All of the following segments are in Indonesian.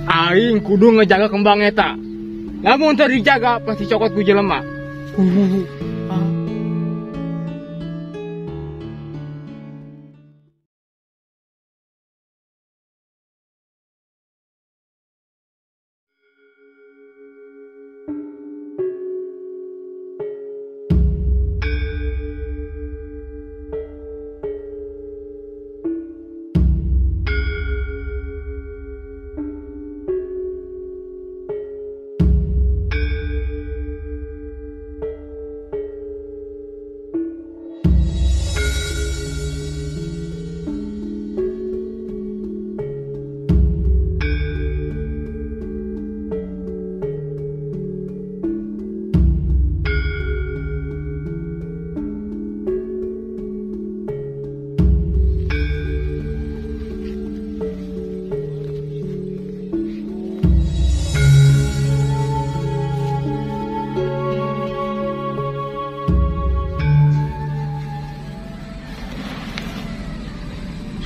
Aing kudu ngejaga kembang eta. Lamun teu dijaga pasti cokot ku jelema.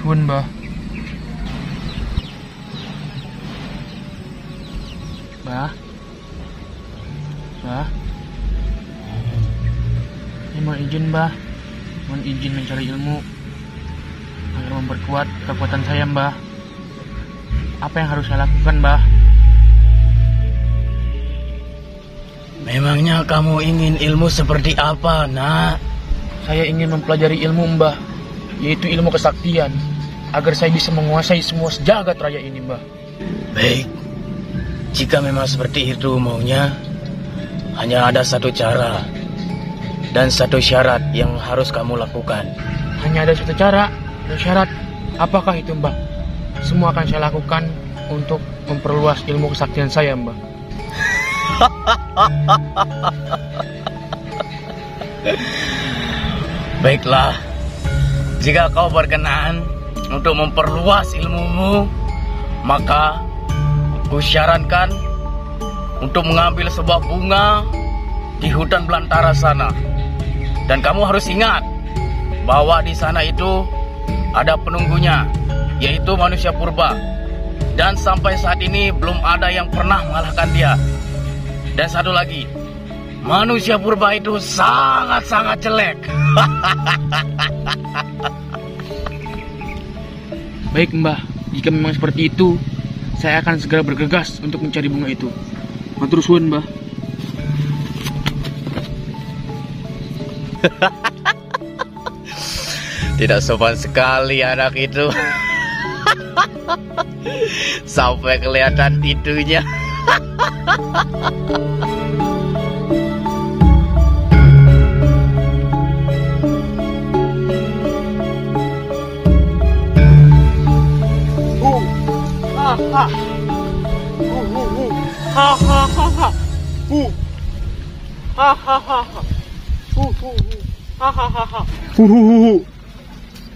Suwun, Mbah. Mbah. Mbah. Ini mohon izin, Mbah. Mohon izin mencari ilmu agar memperkuat kekuatan saya, Mbah. Apa yang harus saya lakukan, Mbah? Memangnya kamu ingin ilmu seperti apa, Nak? Saya ingin mempelajari ilmu, Mbah, yaitu ilmu kesaktian, agar saya bisa menguasai semua sejagat raya ini, Mbah. Baik, jika memang seperti itu maunya, hanya ada satu cara dan satu syarat yang harus kamu lakukan. Hanya ada satu cara dan syarat. Apakah itu, Mbah? Semua akan saya lakukan untuk memperluas ilmu kesaktian saya, Mbah. Baiklah, jika kau berkenan untuk memperluas ilmumu, maka kusyarankan untuk mengambil sebuah bunga di hutan belantara sana. Dan kamu harus ingat bahwa di sana itu ada penunggunya, yaitu manusia purba. Dan sampai saat ini belum ada yang pernah mengalahkan dia. Dan satu lagi, manusia purba itu sangat-sangat jelek. Baik, Mbah, jika memang seperti itu, saya akan segera bergegas untuk mencari bunga itu. Matur suwun, Mbah. Tidak sopan sekali anak itu. Sampai kelihatan itunya.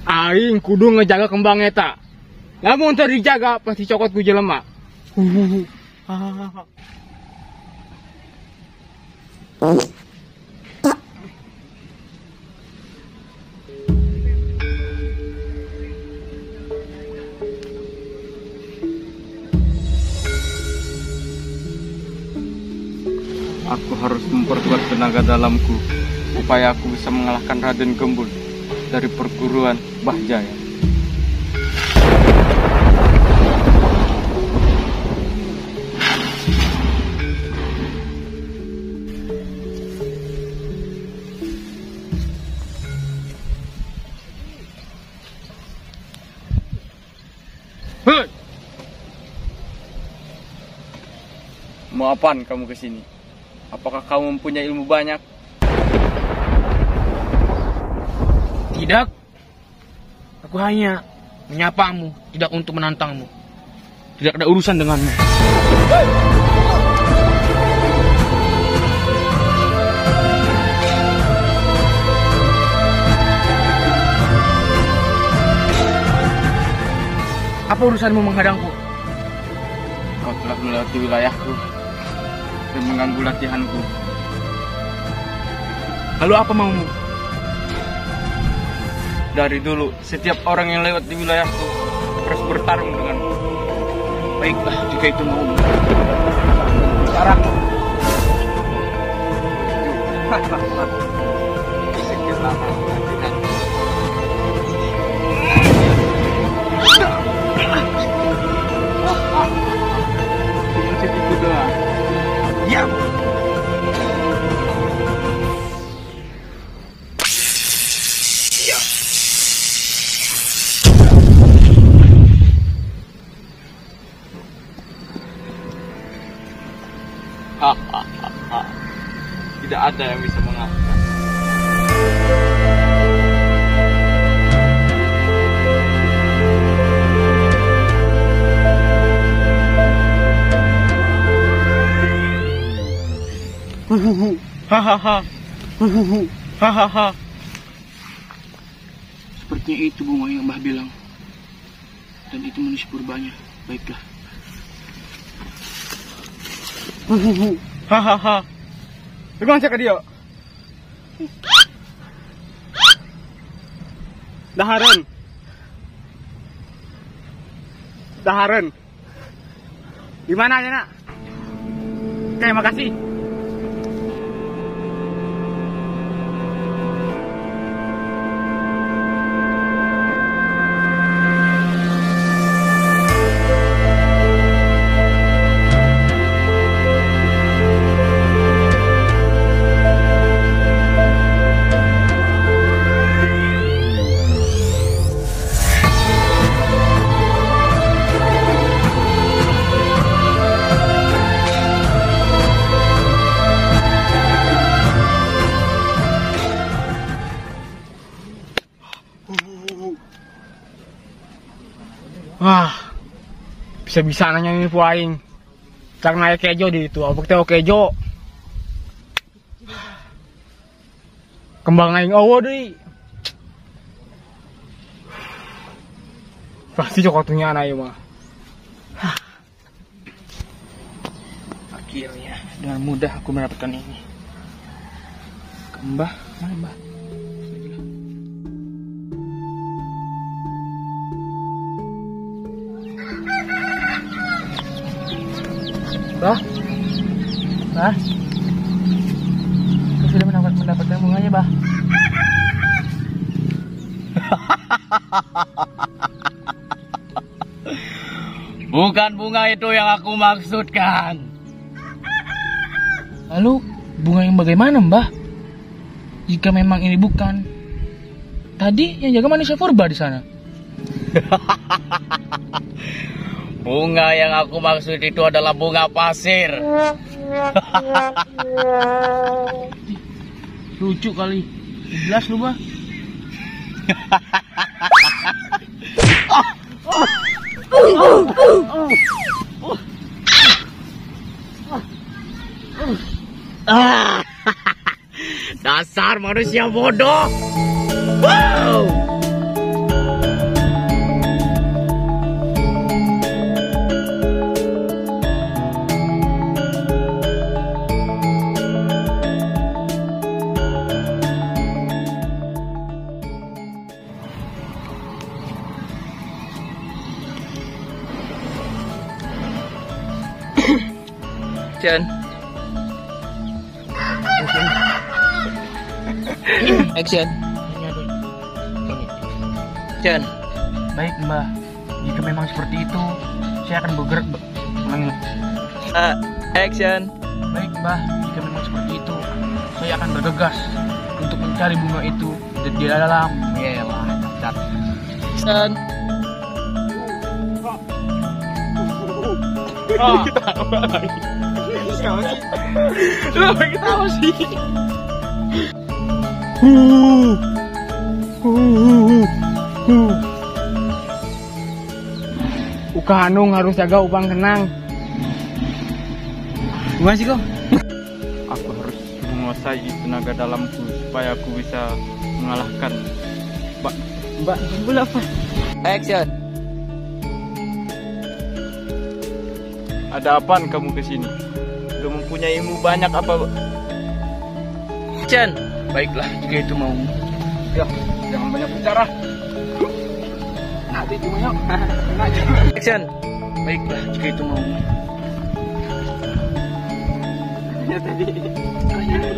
Aing kudu ngejaga kembang eta. Lamun teu dijaga pasti cokot ku jelema. Aku harus memperkuat tenaga dalamku supaya aku bisa mengalahkan Raden Gembul dari perguruan Mbah Jaya. Hei, Mau apaan kamu kesini? Apakah kamu mempunyai ilmu banyak? Tidak. Aku hanya menyapamu, tidak untuk menantangmu. Tidak ada urusan denganmu. Apa urusanmu menghadangku? Kau telah melewati wilayahku dan mengganggu latihanku. Lalu apa maumu? Dari dulu, setiap orang yang lewat di wilayahku harus bertarung denganku. Baiklah, jika itu mau. Caraku. Segitu doang. Ya. Tidak ada yang bisa mengalahkan. Hahaha. Hahaha. Sepertinya itu bunga yang Mbah bilang. Dan itu manusia purbanya. Baiklah. Hahaha. Bagaimana cakap dia? Daharan. Daharan. Gimana ya nak? Terima kasih. Wah, bisa-bisa nanya ini pu aing. Cak naik kejo di itu, abek teh kejo. Kembang aing awo deui. Pasti cokotunya anak ieu mah. Akhirnya dengan mudah aku mendapatkan ini. Mbah, mana Mbah? Bah, Bah, kau sudah mendapatkan bunganya, Bah. Bukan bunga itu yang aku maksudkan. Lalu bunga yang bagaimana, Mbah? Jika memang ini bukan, tadi yang jaga manusia purba di sana. Bunga yang aku maksud itu adalah bunga pasir. Lucu kali. Jelas lu, Bah. Dasar manusia bodoh. Wow. Chan. Action. Chan. Baik, Mbah. Jika memang seperti itu, saya akan bergerak. Action. Baik, Mbah. Jika memang seperti itu, saya akan bergegas untuk mencari bunga itu di dalam. Yalah, cacat. Action. Kenapa ketawa sih? Ukanung harus jaga upang tenang. Gimana sih kau? Aku harus menguasai tenaga dalamku supaya aku bisa mengalahkan Mbak Jembul apa? Action. Ada apaan kamu kesini? Udah mempunyai ilmu banyak apa? Chan. Baiklah, jika itu mau. Ya, jangan banyak bicara. Nanti cuma yuk. Action. Baiklah, jika itu mau. Ya tadi.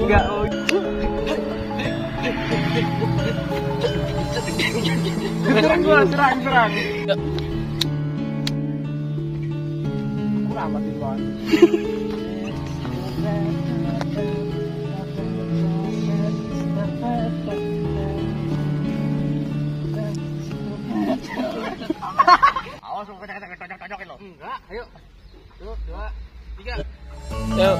Enggak. Serang gua, serang. Kurang mati gua. Awas lu kocok-kocokin lo. Enggak, ayo. 1, 2, 3. Yuk.